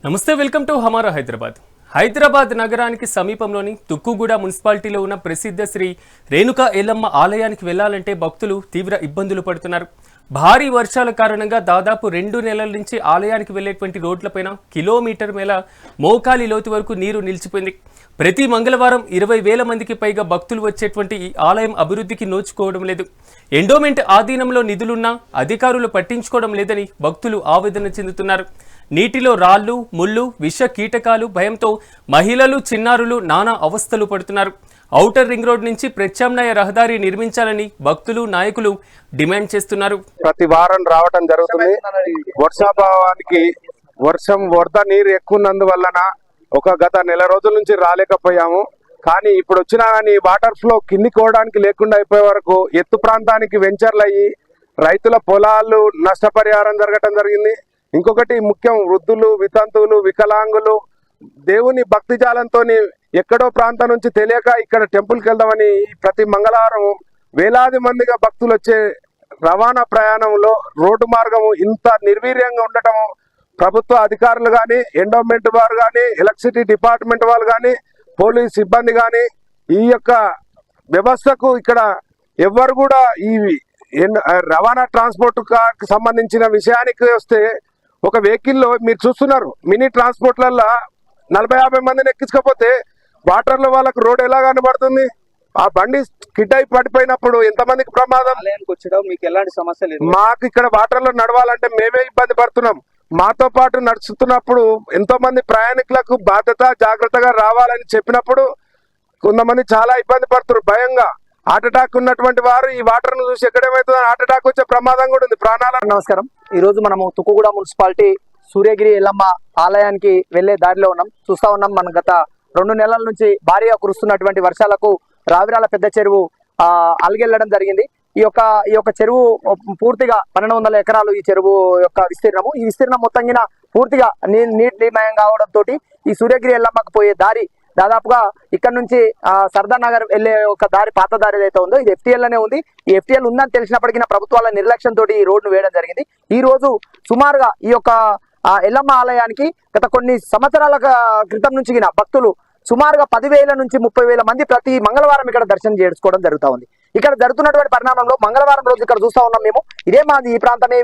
నమస్తే, welcome to హమారా హైదరాబాద్. హైదరాబాద్ నగరానికి సమీపంలోని తుక్కుగూడ మున్సిపాలిటీలో ఉన్న ప్రసిద్ధ శ్రీ రేణుకా ఎల్లమ్మ ఆలయానికి వెళ్లాలంటే భక్తులు తీవ్ర ఇబ్బందులు పడుతున్నారు. భారీ వర్షాల కారణంగా దాదాపు 2 నెలల నుంచి ఆలయానికి వెళ్లేటువంటి రోడ్లపైన కిలోమీటర్ మేర మోకాలి లోతు వరకు నీరు నిలిచిపోయింది. ప్రతి మంగళవారం 20,000 మందికి పైగా భక్తులు వచ్చేటువంటి ఈ ఆలయం అభివృద్ధికి నోచుకోవడం లేదు. ఎండోమెంట్ ఆధీనంలో నిధులున్నా అధికారులు పట్టించుకోవడం లేదని భక్తులు ఆవేదన చెందుతున్నారు. నీటిలో రాళ్లు, ముళ్ళు, విష కీటకాలు భయంతో మహిళలు, చిన్నారులు నానా అవస్థలు పడుతున్నారు. ఔటర్ రింగ్ రోడ్ నుంచి ప్రత్యామ్నాయ రహదారి నిర్మించాలని భక్తులు, నాయకులు డిమాండ్ చేస్తున్నారు. ప్రతి వారం రావటం జరుగుతుంది. వర్షాభావానికి వరద నీరు ఎక్కువన్నందువలన గత నెల రోజుల నుంచి రాలేకపోయాము. కానీ ఇప్పుడు వచ్చినా కానీ వాటర్ ఫ్లో కిందికి పోవడానికి లేకుండా అయిపోయే వరకు ఎత్తు ప్రాంతానికి వెంచర్లు అయ్యి రైతుల పొలాలు నష్టపరిహారం జరగటం జరిగింది. ఇంకొకటి ముఖ్యం, వృద్ధులు, వితంతువులు, వికలాంగులు దేవుని భక్తి జాలంతో ఎక్కడో ప్రాంతం నుంచి తెలియక ఇక్కడ టెంపుల్కి వెళ్దామని ప్రతి మంగళవారం వేలాది మందిగా భక్తులు వచ్చే రవాణా ప్రయాణంలో రోడ్డు మార్గము ఇంత నిర్వీర్యంగా ఉండటము ప్రభుత్వ అధికారులు కానీ, ఎండోమెంట్ వారు కానీ, ఎలక్ట్రిసిటీ డిపార్ట్మెంట్ వాళ్ళు కానీ, పోలీస్ సిబ్బంది కానీ ఈ యొక్క వ్యవస్థకు ఇక్కడ ఎవరు కూడా ఈ రవాణా ట్రాన్స్పోర్ట్ సంబంధించిన విషయానికి వస్తే ఒక వెహికల్లో మీరు చూస్తున్నారు, మినీ ట్రాన్స్పోర్ట్లలో 40-50 మందిని ఎక్కించకపోతే వాటర్లో వాళ్ళకు రోడ్ ఎలా కనబడుతుంది? ఆ బండి స్కిడ్ అయి పడిపోయినప్పుడు ఎంతమందికి ప్రమాదం? మీకు ఎలాంటి సమస్య లేదు. మాకు ఇక్కడ వాటర్లో నడవాలంటే మేమే ఇబ్బంది పడుతున్నాం. మాతో పాటు నడుస్తున్నప్పుడు ఎంతో మంది ప్రయాణికులకు బాధ్యత జాగ్రత్తగా రావాలని చెప్పినప్పుడు కొంతమంది చాలా ఇబ్బంది పడుతున్నారు. భయంగా హార్ట్ అటాక్ ఉన్నటువంటి వారు ఈ వాటర్ ను చూసి ఎక్కడేమవుతుందో హార్ట్ అటాక్ వచ్చే ప్రమాదం కూడా ఉంది. ప్రాణాల. నమస్కారం. ఈ రోజు మనము తుక్కుగూడ మున్సిపాలిటీ సూర్యగిరి ఎల్లమ్మ ఆలయానికి వెళ్లే దారిలో ఉన్నాం. చూస్తా ఉన్నాం, మనం గత 2 నెలల నుంచి భారీగా కురుస్తున్నటువంటి వర్షాలకు రావిరాల పెద్ద చెరువు అలగెళ్లడం జరిగింది. ఈ యొక్క చెరువు పూర్తిగా 1200 ఎకరాలు ఈ చెరువు యొక్క విస్తీర్ణము. ఈ విస్తీర్ణం మొత్తంగా పూర్తిగా నీటిమయం కావడంతో ఈ సూర్యగిరి ఎల్లమ్మకు పోయే దారి దాదాపుగా ఇక్కడ నుంచి సర్దార్ నగర్ వెళ్లే ఒక దారి, పాత దారి ఏదైతే ఉందో ఇది FTL అనే ఉంది. ఈ FTL ఉందని తెలిసినప్పటికీ ప్రభుత్వాల నిర్లక్ష్యంతో ఈ రోడ్డును వేయడం జరిగింది. ఈ రోజు సుమారుగా ఈ యొక్క ఎల్లమ్మ ఆలయానికి గత కొన్ని సంవత్సరాల క్రితం నుంచి భక్తులు సుమారుగా 10,000 నుంచి 30,000 మంది ప్రతి మంగళవారం ఇక్కడ దర్శనం చేసుకోవడం జరుగుతూ ఉంది. ఇక్కడ జరుగుతున్నటువంటి పరిణామంలో మంగళవారం రోజు ఇక్కడ చూస్తా ఉన్నాం మేము. ఇదే మాది, ఈ ప్రాంతమే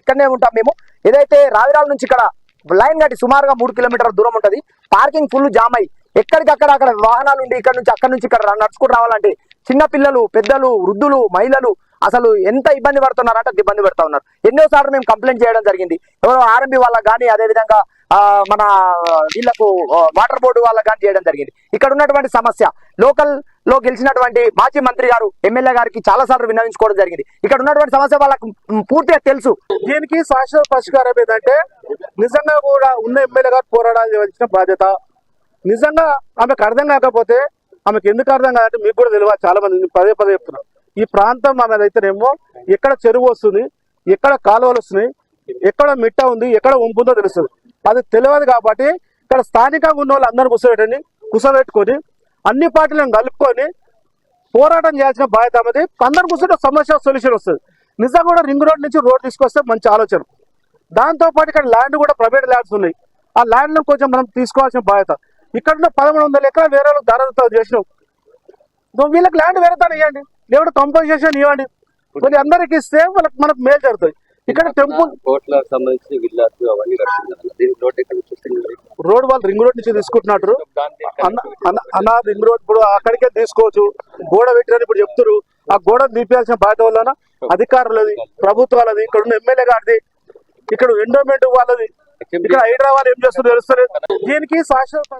ఇక్కడనే ఉంటాం మేము. ఏదైతే రావిరాల నుంచి ఇక్కడ లైన్ కట్టి సుమారుగా 3 కిలోమీటర్ల దూరం ఉంటుంది. పార్కింగ్ ఫుల్ జామ్ అయ్యి ఎక్కడికక్కడ అక్కడ వాహనాలు ఉండి అక్కడ నుంచి ఇక్కడ నడుచుకుంటూ రావాలంటే చిన్న పిల్లలు, పెద్దలు, వృద్ధులు, మహిళలు అసలు ఎంత ఇబ్బంది పడుతున్నారంటే అంత ఇబ్బంది పడుతూ ఉన్నారు. ఎన్నోసార్లు మేము కంప్లైంట్ చేయడం జరిగింది. ఎవరో RMB వాళ్ళకి కానీ, అదేవిధంగా మన వీళ్లకు వాటర్ బోర్డు వాళ్ళకి కానీ చేయడం జరిగింది. ఇక్కడ ఉన్నటువంటి సమస్య లోకల్ లో గెలిచినటువంటి మాజీ మంత్రి గారు, ఎమ్మెల్యే గారికి చాలా సార్లు విన్నవించుకోవడం జరిగింది. ఇక్కడ ఉన్నటువంటి సమస్య వాళ్ళకు పూర్తిగా తెలుసు. దీనికి శాశ్వత పరిష్కారం ఏంటంటే నిజంగా కూడా ఉన్న ఎమ్మెల్యే గారు పోరాడాల్సి వచ్చిన బాధ్యత. నిజంగా ఆమెకు అర్థం కాకపోతే ఆమెకు ఎందుకు అర్థం కాదంటే మీకు కూడా తెలియదు. చాలా మంది పదే చెప్తున్నారు. ఈ ప్రాంతం ఆమె అయితేనేమో ఎక్కడ చెరువు వస్తుంది, ఎక్కడ కాలువలు వస్తున్నాయి, ఎక్కడ మిట్ట ఉంది, ఎక్కడ వంపుందో తెలుస్తుంది. అది తెలియదు కాబట్టి ఇక్కడ స్థానికంగా ఉన్న వాళ్ళు అందరూ కూర్చోబెట్టుకొని అన్ని పార్టీలను కలుపుకొని పోరాటం చేయాల్సిన బాధ్యత అనేది. అందరు కూర్చుంటే సమస్య సొల్యూషన్ వస్తుంది. నిజంగా కూడా రింగ్ రోడ్ నుంచి రోడ్ తీసుకొస్తే మంచి ఆలోచన. దాంతోపాటు ఇక్కడ ల్యాండ్ కూడా ప్రైవేట్ ల్యాండ్స్ ఉన్నాయి. ఆ ల్యాండ్ను కొంచెం మనం తీసుకోవాల్సిన బాధ్యత. ఇక్కడ 1,100 ఎకరాలు వేరే వాళ్ళకి ధరలతో చేసినాం. వీళ్ళకి ల్యాండ్ వేరేతో ఇవ్వండి, లేకపోతే కంపోజిషన్ ఇవ్వండి. కొన్ని అందరికి ఇస్తే మనకు మేలు జరుగుతుంది. ఇక్కడ టెంపుల్ రోడ్ వాళ్ళు రింగ్ రోడ్ నుంచి తీసుకుంటున్నారు అన్న. రింగ్ రోడ్ ఇప్పుడు అక్కడికే తీసుకోవచ్చు. గోడ పెట్టినని ఇప్పుడు చెప్తారు. ఆ గోడ తీపియాల్సిన బాధ్యత వల్ల అధికారులది, ప్రభుత్వాలది, ఇక్కడ ఉన్న ఎమ్మెల్యే గారిది, ఇక్కడ ఎండోమెంట్ వాళ్ళది, ఇక్కడ హైదరాబాద్ ఏం చేస్తున్నారు తెలుస్తలేదు. దీనికి శాశ్వత